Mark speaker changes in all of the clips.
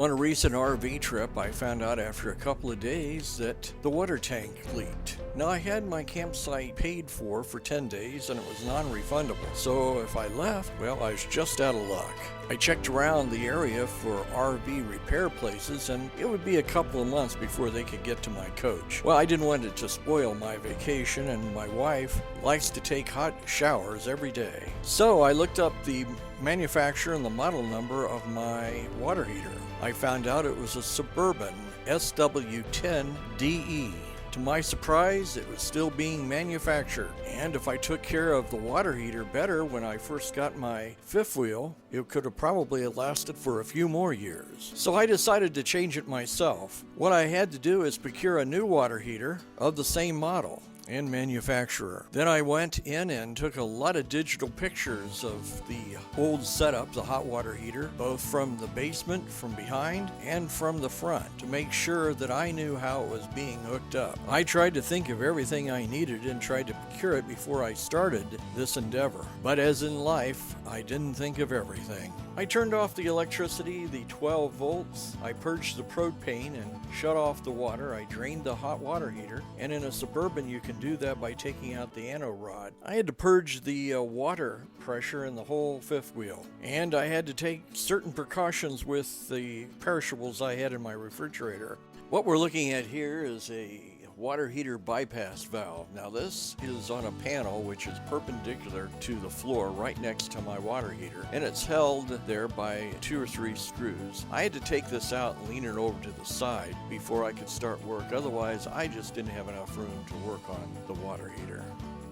Speaker 1: On a recent RV trip, I found out after a couple of days that the water tank leaked. Now, I had my campsite paid for 10 days and it was non-refundable. So if I left, well, I was just out of luck. I checked around the area for RV repair places and it would be a couple of months before they could get to my coach. Well, I didn't want it to spoil my vacation, and my wife likes to take hot showers every day. So I looked up the manufacturer and the model number of my water heater. I found out it was a Suburban SW10DE. To my surprise, it was still being manufactured, and if I took care of the water heater better when I first got my fifth wheel, it could have probably lasted for a few more years. So I decided to change it myself. What I had to do is procure a new water heater of the same model and manufacturer. Then I went in and took a lot of digital pictures of the old setup, the hot water heater, both from the basement, from behind, and from the front, to make sure that I knew how it was being hooked up. I tried to think of everything I needed and tried to procure it before I started this endeavor. But as in life, I didn't think of everything. I turned off the electricity, the 12 volts, I purged the propane and shut off the water, I drained the hot water heater, and in a Suburban you can do that by taking out the anno rod. I had to purge the water pressure in the whole fifth wheel, and I had to take certain precautions with the perishables I had in my refrigerator. What we're looking at here is a water heater bypass valve. Now this is on a panel which is perpendicular to the floor right next to my water heater, and it's held there by 2 or 3 screws. I had to take this out and lean it over to the side before I could start work, otherwise I just didn't have enough room to work on the water heater.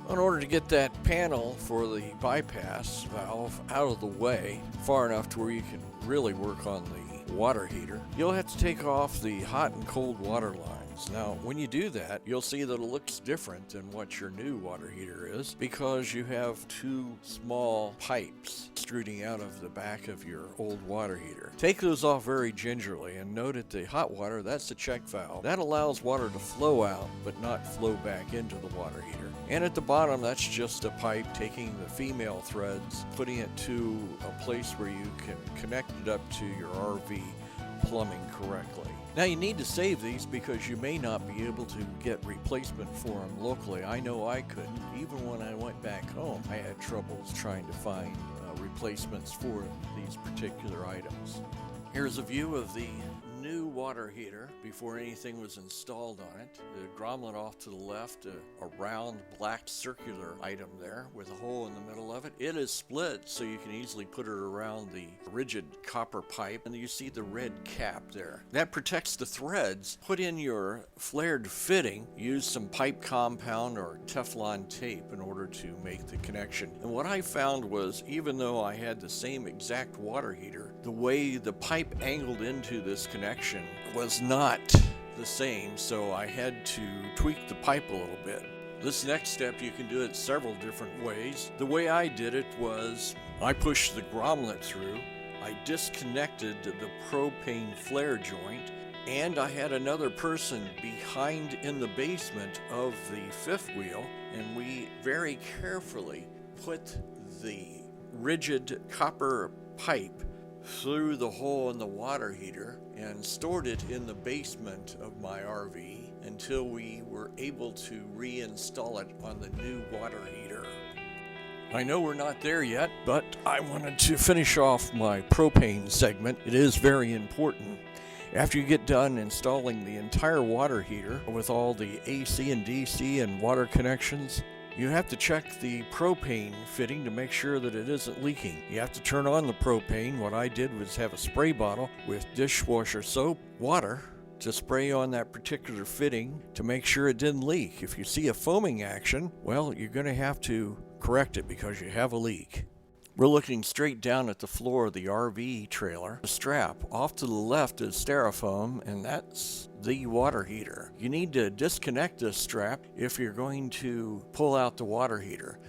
Speaker 1: In order to get that panel for the bypass valve out of the way far enough to where you can really work on the water heater, you'll have to take off the hot and cold water lines. Now, when you do that, you'll see that it looks different than what your new water heater is, because you have 2 small pipes extruding out of the back of your old water heater. Take those off very gingerly and note at the hot water, that's the check valve. That allows water to flow out but not flow back into the water heater. And at the bottom, that's just a pipe taking the female threads, putting it to a place where you can connect it up to your RV plumbing correctly. Now, you need to save these because you may not be able to get replacement for them locally. I know I couldn't. Even when I went back home, I had troubles trying to find replacements for these particular items. Here's a view of the new water heater before anything was installed on it. The grommet off to the left, a round black circular item there with a hole in the middle of it. It is split so you can easily put it around the rigid copper pipe, and you see the red cap there. That protects the threads. Put in your flared fitting, use some pipe compound or Teflon tape in order to make the connection. And what I found was, even though I had the same exact water heater, the way the pipe angled into this connection was not the same, so I had to tweak the pipe a little bit. This next step, you can do it several different ways. The way I did it was I pushed the grommet through, I disconnected the propane flare joint, and I had another person behind in the basement of the fifth wheel, and we very carefully put the rigid copper pipe through the hole in the water heater and stored it in the basement of my RV until we were able to reinstall it on the new water heater. I know we're not there yet, but I wanted to finish off my propane segment. It is very important. After you get done installing the entire water heater with all the AC and DC and water connections, you have to check the propane fitting to make sure that it isn't leaking. You have to turn on the propane. What I did was have a spray bottle with dishwasher soap, water, to spray on that particular fitting to make sure it didn't leak. If you see a foaming action, well, you're going to have to correct it because you have a leak. We're looking straight down at the floor of the RV trailer. The strap off to the left is styrofoam, and that's the water heater. You need to disconnect this strap if you're going to pull out the water heater.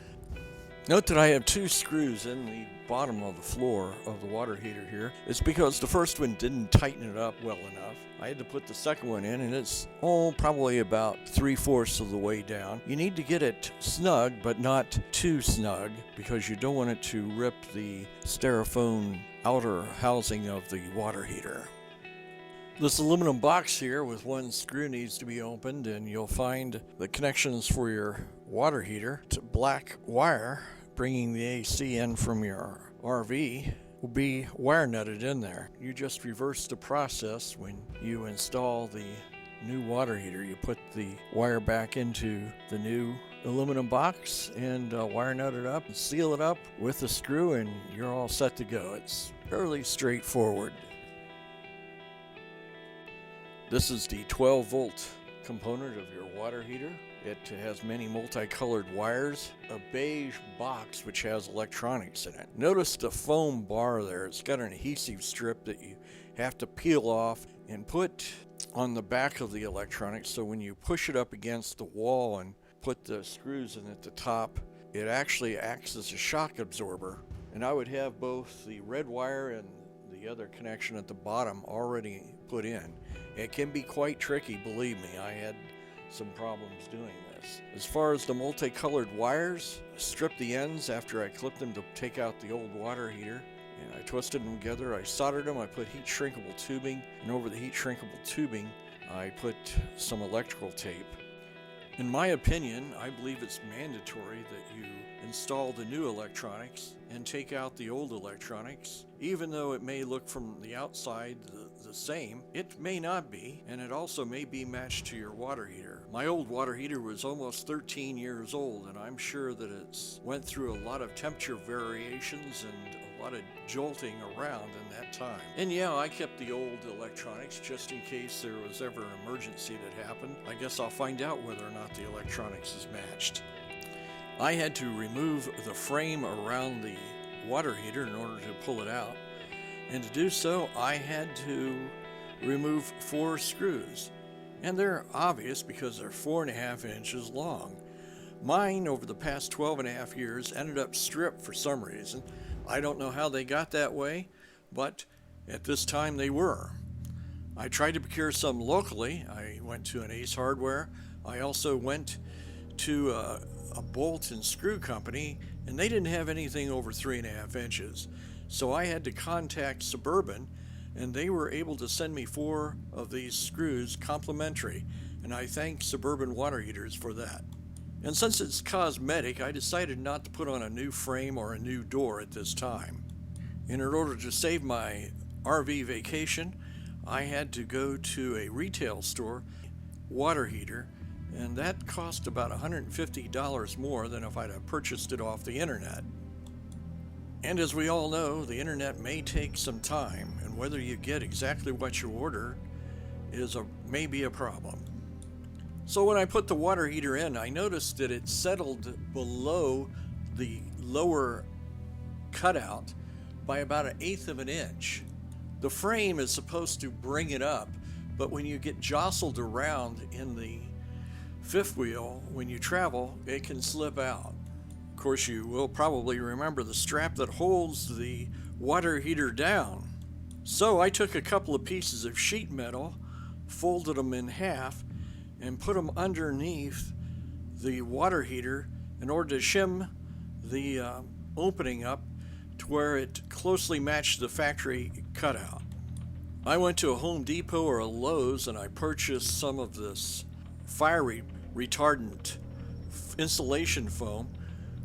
Speaker 1: Note that I have 2 screws in the bottom of the floor of the water heater here. It's because the first one didn't tighten it up well enough. I had to put the second one in, and it's probably about 3/4 of the way down. You need to get it snug, but not too snug, because you don't want it to rip the styrofoam outer housing of the water heater. This aluminum box here with one screw needs to be opened, and you'll find the connections for your water heater. It's black wire bringing the AC in from your RV will be wire nutted in there. You just reverse the process when you install the new water heater. You put the wire back into the new aluminum box and wire nut it up and seal it up with the screw, and you're all set to go. It's fairly straightforward. This is the 12 volt component of your water heater. It has many multicolored wires, a beige box which has electronics in it. Notice the foam bar there. It's got an adhesive strip that you have to peel off and put on the back of the electronics, so when you push it up against the wall and put the screws in at the top, it actually acts as a shock absorber. And I would have both the red wire and the other connection at the bottom already put in. It can be quite tricky, believe me. I had some problems doing this. As far as the multicolored wires, I stripped the ends after I clipped them to take out the old water heater, and I twisted them together. I soldered them. I put heat shrinkable tubing, and over the heat shrinkable tubing I put some electrical tape. In my opinion, I believe it's mandatory that you install the new electronics and take out the old electronics. Even though it may look from the outside the same, it may not be, and it also may be matched to your water heater. My old water heater was almost 13 years old, and I'm sure that it's went through a lot of temperature variations and a lot of jolting around in that time. And yeah, I kept the old electronics just in case there was ever an emergency that happened. I guess I'll find out whether or not the electronics is matched. I had to remove the frame around the water heater in order to pull it out. And to do so, I had to remove 4 screws. And they're obvious because they're 4.5 inches long. Mine, over the past 12.5 years, ended up stripped for some reason. I don't know how they got that way, but at this time they were. I tried to procure some locally. I went to an Ace Hardware. I also went to a bolt and screw company, and they didn't have anything over 3.5 inches. So I had to contact Suburban, and they were able to send me 4 of these screws complimentary, and I thank Suburban Water Heaters for that. And since it's cosmetic, I decided not to put on a new frame or a new door at this time. And in order to save my RV vacation, I had to go to a retail store water heater, and that cost about $150 more than if I'd have purchased it off the internet. And as we all know, the internet may take some time, and whether you get exactly what you order may be a problem. So when I put the water heater in, I noticed that it settled below the lower cutout by about 1/8 of an inch. The frame is supposed to bring it up, but when you get jostled around in the fifth wheel, when you travel, it can slip out. Of course, you will probably remember the strap that holds the water heater down. So I took a couple of pieces of sheet metal, folded them in half, and put them underneath the water heater in order to shim the opening up to where it closely matched the factory cutout. I went to a Home Depot or a Lowe's and I purchased some of this fire retardant insulation foam,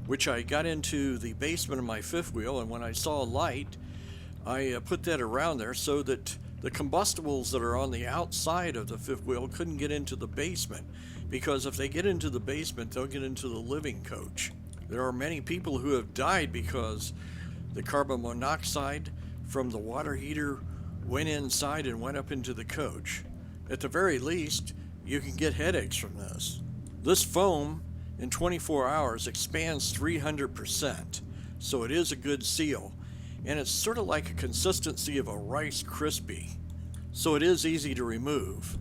Speaker 1: which I got into the basement of my fifth wheel, and when I saw a light, I put that around there so that the combustibles that are on the outside of the fifth wheel couldn't get into the basement, because if they get into the basement, they'll get into the living coach. There are many people who have died because the carbon monoxide from the water heater went inside and went up into the coach. At the very least, you can get headaches from this. This foam in 24 hours expands 300%, so it is a good seal, and it's sort of like a consistency of a Rice Krispie, so it is easy to remove.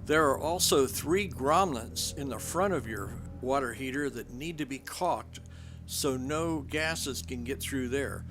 Speaker 1: There are also 3 grommets in the front of your water heater that need to be caulked so no gases can get through there.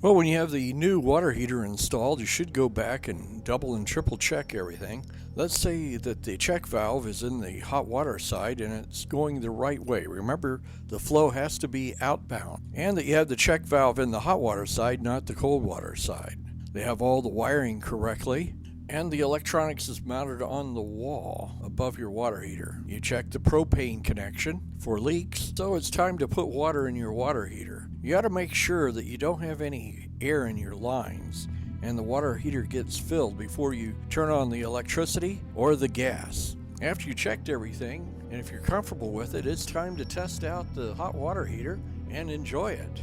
Speaker 1: Well, when you have the new water heater installed, you should go back and double and triple check everything. Let's say that the check valve is in the hot water side and it's going the right way. Remember, the flow has to be outbound. And that you have the check valve in the hot water side, not the cold water side. They have all the wiring correctly. and the electronics is mounted on the wall above your water heater. You check the propane connection for leaks, so it's time to put water in your water heater. You got to make sure that you don't have any air in your lines and the water heater gets filled before you turn on the electricity or the gas. After you checked everything, and if you're comfortable with it, it's time to test out the hot water heater and enjoy it.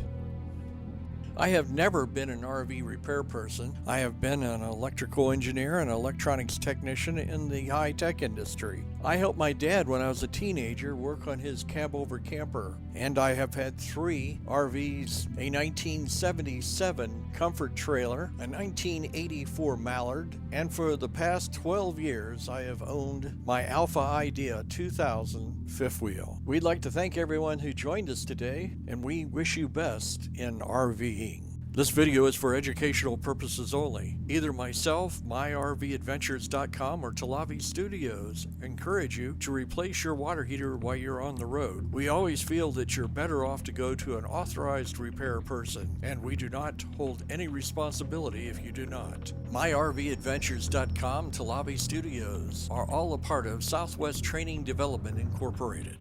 Speaker 1: I have never been an RV repair person. I have been an electrical engineer and electronics technician in the high-tech industry. I helped my dad when I was a teenager work on his cab-over camper, and I have had 3 RVs, a 1977 Comfort trailer, a 1984 Mallard, and for the past 12 years I have owned my Alpha Idea 2000 fifth wheel. We'd like to thank everyone who joined us today, and we wish you best in RVing. This video is for educational purposes only. Either myself, myrvadventures.com, or Talavi Studios encourage you to replace your water heater while you're on the road. We always feel that you're better off to go to an authorized repair person, and we do not hold any responsibility if you do not. myrvadventures.com, Talavi Studios are all a part of Southwest Training Development Incorporated.